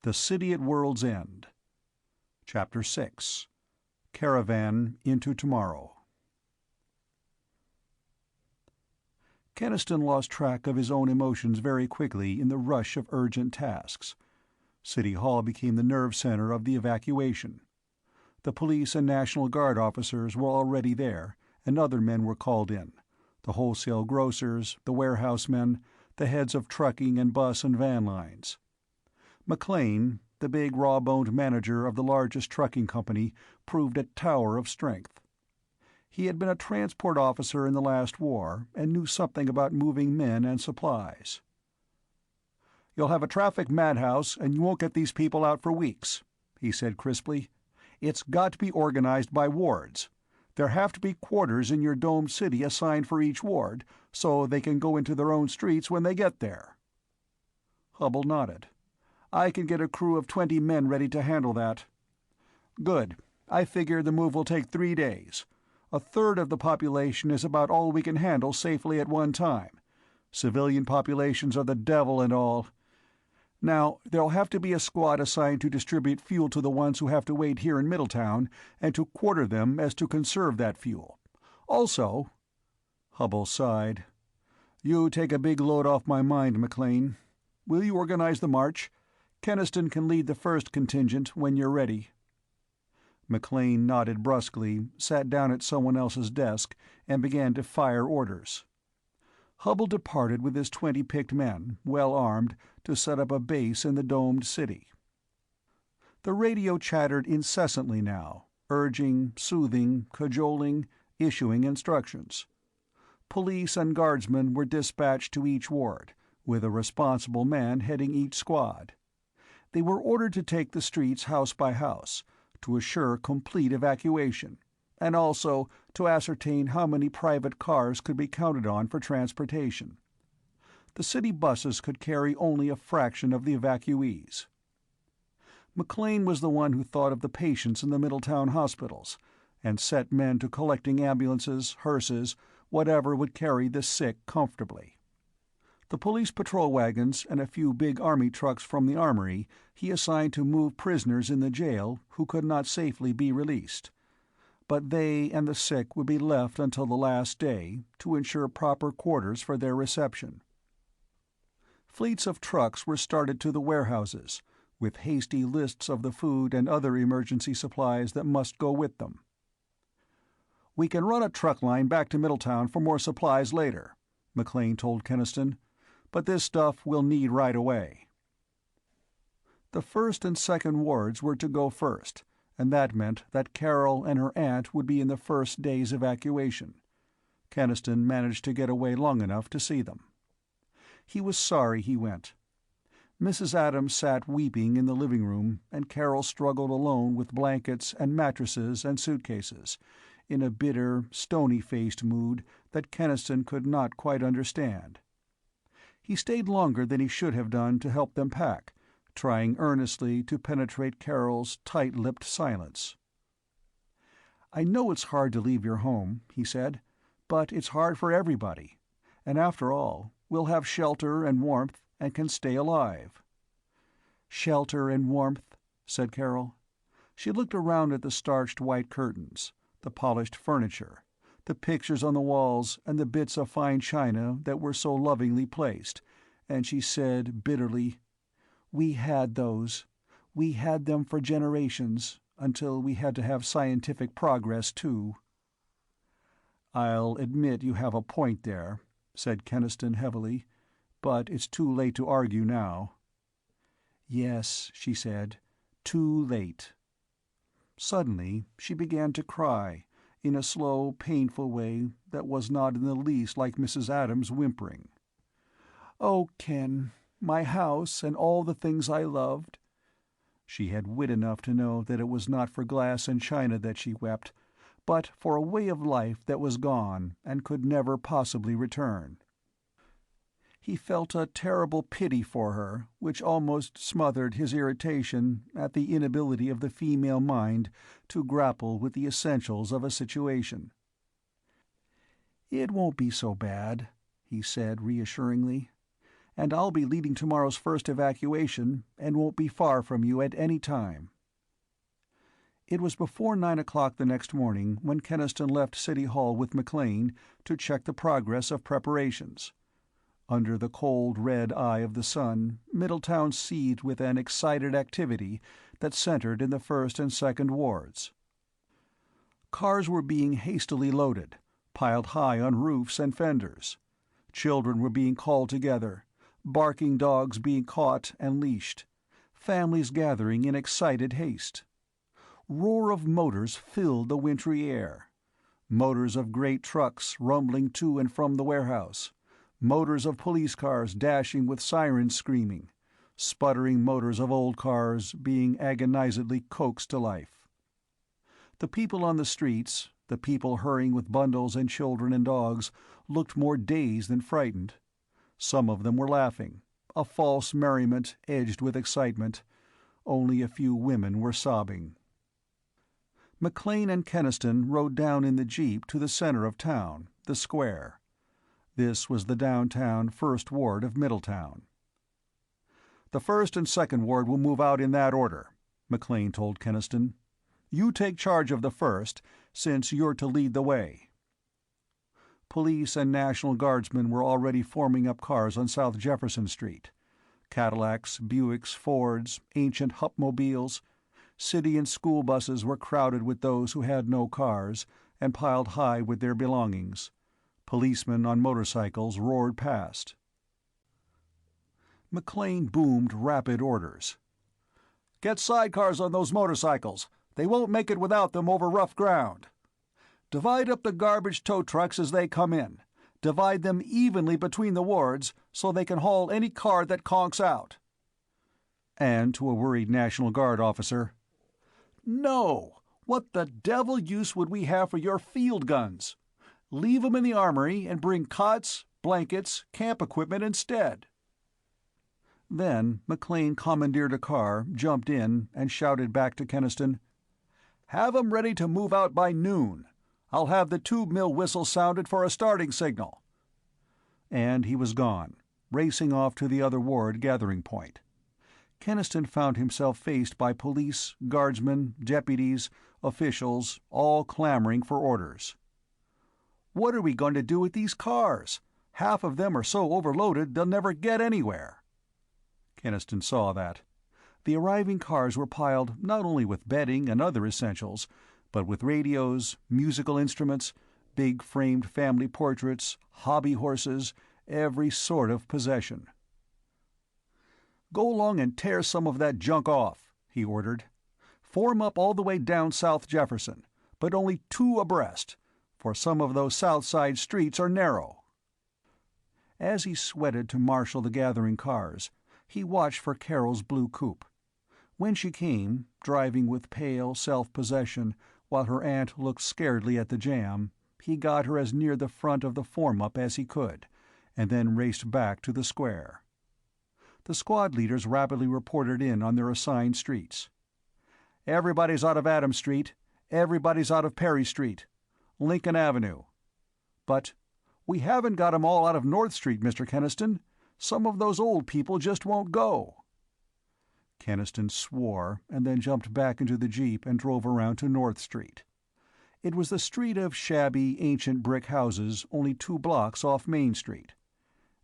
The City at World's End. Chapter 6. Caravan into Tomorrow. Keniston lost track of his own emotions very quickly in the rush of urgent tasks. City Hall became the nerve center of the evacuation. The police and National Guard officers were already there, and other men were called in. The wholesale grocers, the warehouse men, the heads of trucking and bus and van lines. McLean, the big raw-boned manager of the largest trucking company, proved a tower of strength. He had been a transport officer in the last war and knew something about moving men and supplies. "You'll have a traffic madhouse, and you won't get these people out for weeks," he said crisply. "It's got to be organized by wards. There have to be quarters in your domed city assigned for each ward, so they can go into their own streets when they get there." Hubble nodded. "I can get a crew of 20 men ready to handle that." "Good. I figure the move will take 3 days. A third of the population is about all we can handle safely at one time. Civilian populations are the devil and all. Now, there'll have to be a squad assigned to distribute fuel to the ones who have to wait here in Middletown, and to quarter them as to conserve that fuel. Also—" Hubble sighed. "You take a big load off my mind, McLean. Will you organize the march? Keniston can lead the first contingent when you're ready." McLean nodded brusquely, sat down at someone else's desk, and began to fire orders. Hubble departed with his 20 picked men, well armed, to set up a base in the domed city. The radio chattered incessantly now, urging, soothing, cajoling, issuing instructions. Police and guardsmen were dispatched to each ward, with a responsible man heading each squad. They were ordered to take the streets house by house, to assure complete evacuation, and also to ascertain how many private cars could be counted on for transportation. The city buses could carry only a fraction of the evacuees. McLean was the one who thought of the patients in the Middletown hospitals, and set men to collecting ambulances, hearses, whatever would carry the sick comfortably. The police patrol wagons and a few big army trucks from the armory he assigned to move prisoners in the jail who could not safely be released. But they and the sick would be left until the last day, to ensure proper quarters for their reception. Fleets of trucks were started to the warehouses, with hasty lists of the food and other emergency supplies that must go with them. "We can run a truck line back to Middletown for more supplies later," McLean told Keniston. "But this stuff we'll need right away." The first and second wards were to go first, and that meant that Carol and her aunt would be in the first day's evacuation. Keniston managed to get away long enough to see them. He was sorry he went. Mrs. Adams sat weeping in the living room, and Carol struggled alone with blankets and mattresses and suitcases, in a bitter, stony-faced mood that Keniston could not quite understand. He stayed longer than he should have done to help them pack, trying earnestly to penetrate Carol's tight-lipped silence. "I know it's hard to leave your home," he said, "but it's hard for everybody. And after all, we'll have shelter and warmth, and can stay alive." "Shelter and warmth," said Carol. She looked around at the starched white curtains, the polished furniture, the pictures on the walls, and the bits of fine china that were so lovingly placed, and she said bitterly, "We had those. We had them for generations, until we had to have scientific progress, too." "I'll admit you have a point there," said Keniston heavily, "but it's too late to argue now." "Yes," she said, "too late." Suddenly she began to cry, in a slow, painful way that was not in the least like Mrs. Adams' whimpering. "Oh, Ken, my house and all the things I loved." She had wit enough to know that it was not for glass and china that she wept, but for a way of life that was gone and could never possibly return. He felt a terrible pity for her, which almost smothered his irritation at the inability of the female mind to grapple with the essentials of a situation. "It won't be so bad," he said reassuringly. and I'll be leading tomorrow's first evacuation and won't be far from you at any time." It was before 9 o'clock the next morning when Keniston left City Hall with McLean to check the progress of preparations. Under the cold red eye of the sun, Middletown seethed with an excited activity that centered in the first and second wards. Cars were being hastily loaded, piled high on roofs and fenders. Children were being called together, barking dogs being caught and leashed, families gathering in excited haste. Roar of motors filled the wintry air. Motors of great trucks rumbling to and from the warehouse. Motors of police cars dashing with sirens screaming. Sputtering motors of old cars being agonizedly coaxed to life. The people on the streets, the people hurrying with bundles and children and dogs, looked more dazed than frightened. Some of them were laughing, a false merriment edged with excitement. Only a few women were sobbing. McLean and Keniston rode down in the jeep to the center of town, the square. This was the downtown First Ward of Middletown. "The First and Second Ward will move out in that order," McLean told Keniston. "You take charge of the First, since you're to lead the way." Police and National Guardsmen were already forming up cars on South Jefferson Street. Cadillacs, Buicks, Fords, ancient Hupmobiles. City and school buses were crowded with those who had no cars, and piled high with their belongings. Policemen on motorcycles roared past. McLean boomed rapid orders. "Get sidecars on those motorcycles. They won't make it without them over rough ground. Divide up the garbage tow trucks as they come in. Divide them evenly between the wards so they can haul any car that conks out." And to a worried National Guard officer, "No! What the devil use would we have for your field guns? Leave 'em in the armory and bring cots, blankets, camp equipment instead." Then McLean commandeered a car, jumped in, and shouted back to Keniston, "Have 'em ready to move out by noon. I'll have the tube mill whistle sounded for a starting signal." And he was gone, racing off to the other ward gathering point. Keniston found himself faced by police, guardsmen, deputies, officials, all clamoring for orders. "What are we going to do with these cars? Half of them are so overloaded they'll never get anywhere." Keniston saw that. The arriving cars were piled not only with bedding and other essentials, but with radios, musical instruments, big framed family portraits, hobby horses, every sort of possession. "Go along and tear some of that junk off," he ordered. "Form up all the way down South Jefferson, but only 2 abreast, for some of those South Side streets are narrow." As he sweated to marshal the gathering cars, he watched for Carol's blue coupe. When she came, driving with pale self-possession while her aunt looked scaredly at the jam, he got her as near the front of the form-up as he could, and then raced back to the square. The squad leaders rapidly reported in on their assigned streets. "Everybody's out of Adams Street. Everybody's out of Perry Street. Lincoln Avenue. But we haven't got 'em all out of North Street, Mr. Keniston. Some of those old people just won't go." Keniston swore, and then jumped back into the jeep and drove around to North Street. It was the street of shabby, ancient brick houses only 2 blocks off Main Street.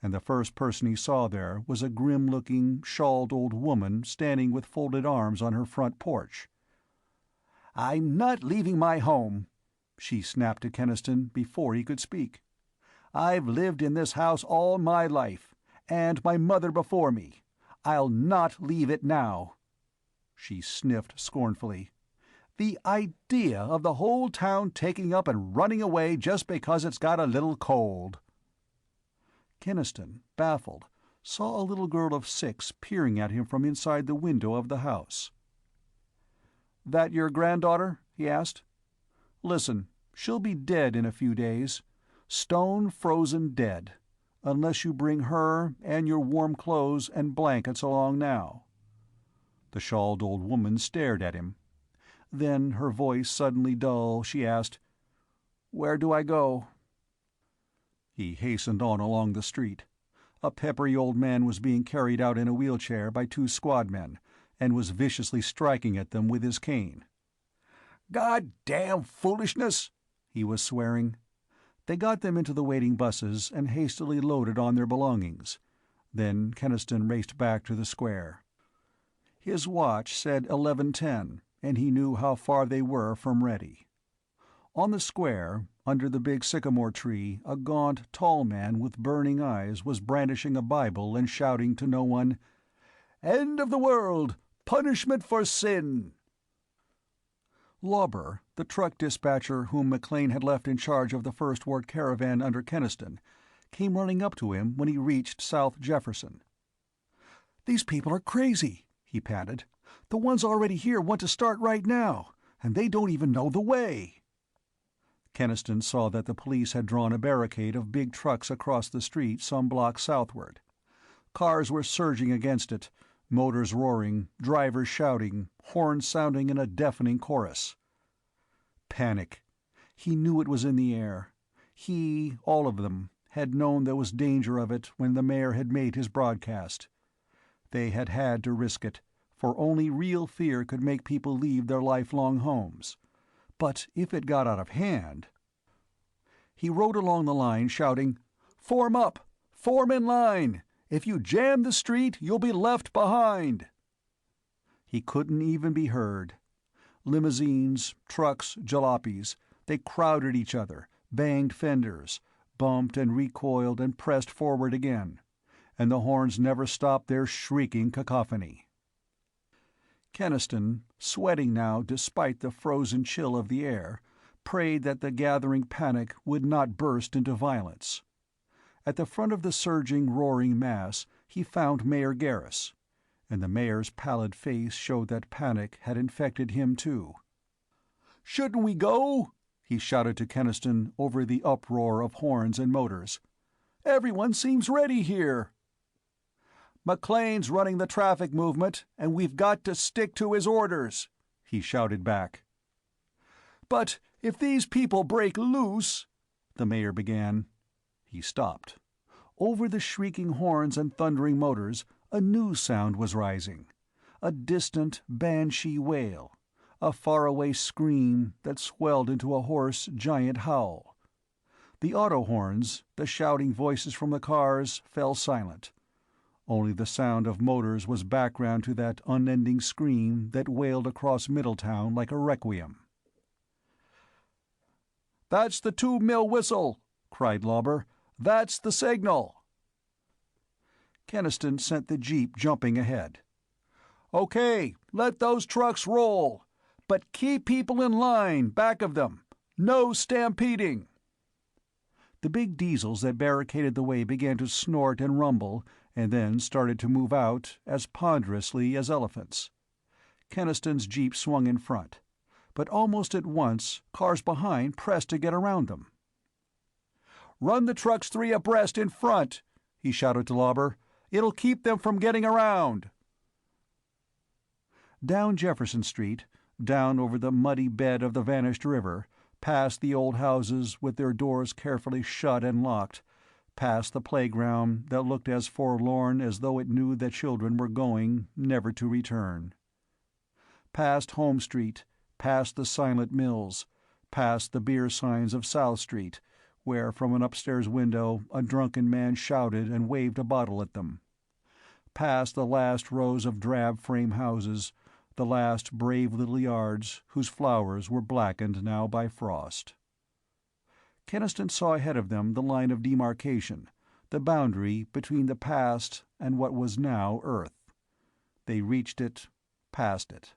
And the first person he saw there was a grim-looking, shawled old woman standing with folded arms on her front porch. "I'm not leaving my home," she snapped to Keniston before he could speak. "I've lived in this house all my life, and my mother before me. I'll not leave it now." She sniffed scornfully. "The idea of the whole town taking up and running away just because it's got a little cold." Keniston, baffled, saw a little girl of 6 peering at him from inside the window of the house. "That your granddaughter?" he asked. "Listen, she'll be dead in a few days. Stone frozen dead. Unless you bring her and your warm clothes and blankets along now." The shawled old woman stared at him. Then, her voice suddenly dull, she asked, "Where do I go?" He hastened on along the street. A peppery old man was being carried out in a wheelchair by two squadmen, and was viciously striking at them with his cane. "God-damn foolishness!" he was swearing. They got them into the waiting buses and hastily loaded on their belongings. Then Keniston raced back to the square. His watch said 11:10, and he knew how far they were from ready. On the square, under the big sycamore tree, a gaunt, tall man with burning eyes was brandishing a Bible and shouting to no one, "End of the world! Punishment for sin!" Lauber, the truck dispatcher whom McLean had left in charge of the First Ward caravan under Keniston, came running up to him when he reached South Jefferson. "These people are crazy," he panted. "The ones already here want to start right now, and they don't even know the way." Keniston saw that the police had drawn a barricade of big trucks across the street some blocks southward. Cars were surging against it, motors roaring, drivers shouting, horns sounding in a deafening chorus. Panic. He knew it was in the air. He, all of them, had known there was danger of it when the mayor had made his broadcast. They had had to risk it, for only real fear could make people leave their lifelong homes. But if it got out of hand... He rode along the line shouting, "Form up! Form in line! If you jam the street, you'll be left behind!" He couldn't even be heard. Limousines, trucks, jalopies, they crowded each other, banged fenders, bumped and recoiled and pressed forward again, and the horns never stopped their shrieking cacophony. Keniston, sweating now despite the frozen chill of the air, prayed that the gathering panic would not burst into violence. At the front of the surging, roaring mass he found Mayor Garris, and the mayor's pallid face showed that panic had infected him too. "Shouldn't we go?" he shouted to Keniston over the uproar of horns and motors. "Everyone seems ready here." "McLean's running the traffic movement, and we've got to stick to his orders," he shouted back. "But if these people break loose—" the mayor began. He stopped. Over the shrieking horns and thundering motors, a new sound was rising. A distant, banshee wail. A faraway scream that swelled into a hoarse, giant howl. The auto horns, the shouting voices from the cars, fell silent. Only the sound of motors was background to that unending scream that wailed across Middletown like a requiem. "That's the 2 mil whistle!" cried Lauber. "That's the signal!" Keniston sent the jeep jumping ahead. "Okay, let those trucks roll! But keep people in line, back of them! No stampeding!" The big diesels that barricaded the way began to snort and rumble, and then started to move out, as ponderously as elephants. Keniston's jeep swung in front, but almost at once cars behind pressed to get around them. "Run the trucks 3 abreast in front!" he shouted to Lauber. "It'll keep them from getting around." Down Jefferson Street, down over the muddy bed of the vanished river, past the old houses with their doors carefully shut and locked, past the playground that looked as forlorn as though it knew that children were going, never to return. Past Home Street, past the silent mills, past the beer signs of South Street, where from an upstairs window a drunken man shouted and waved a bottle at them. Past the last rows of drab frame houses, the last brave little yards whose flowers were blackened now by frost. Keniston saw ahead of them the line of demarcation, the boundary between the past and what was now Earth. They reached it, passed it.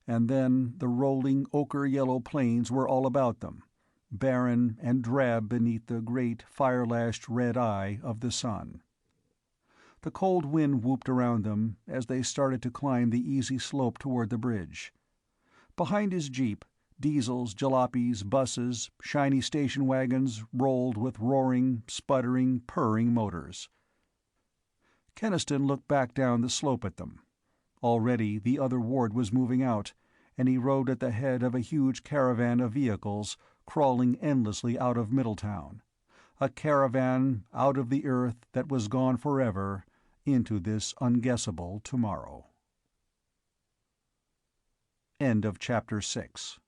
And then the rolling ochre-yellow plains were all about them, barren and drab beneath the great fire-lashed red eye of the sun. The cold wind whooped around them as they started to climb the easy slope toward the bridge. Behind his jeep, diesels, jalopies, buses, shiny station wagons rolled with roaring, sputtering, purring motors. Keniston looked back down the slope at them. Already the other ward was moving out, and he rode at the head of a huge caravan of vehicles crawling endlessly out of Middletown, a caravan out of the earth that was gone forever into this unguessable tomorrow. End of chapter 6.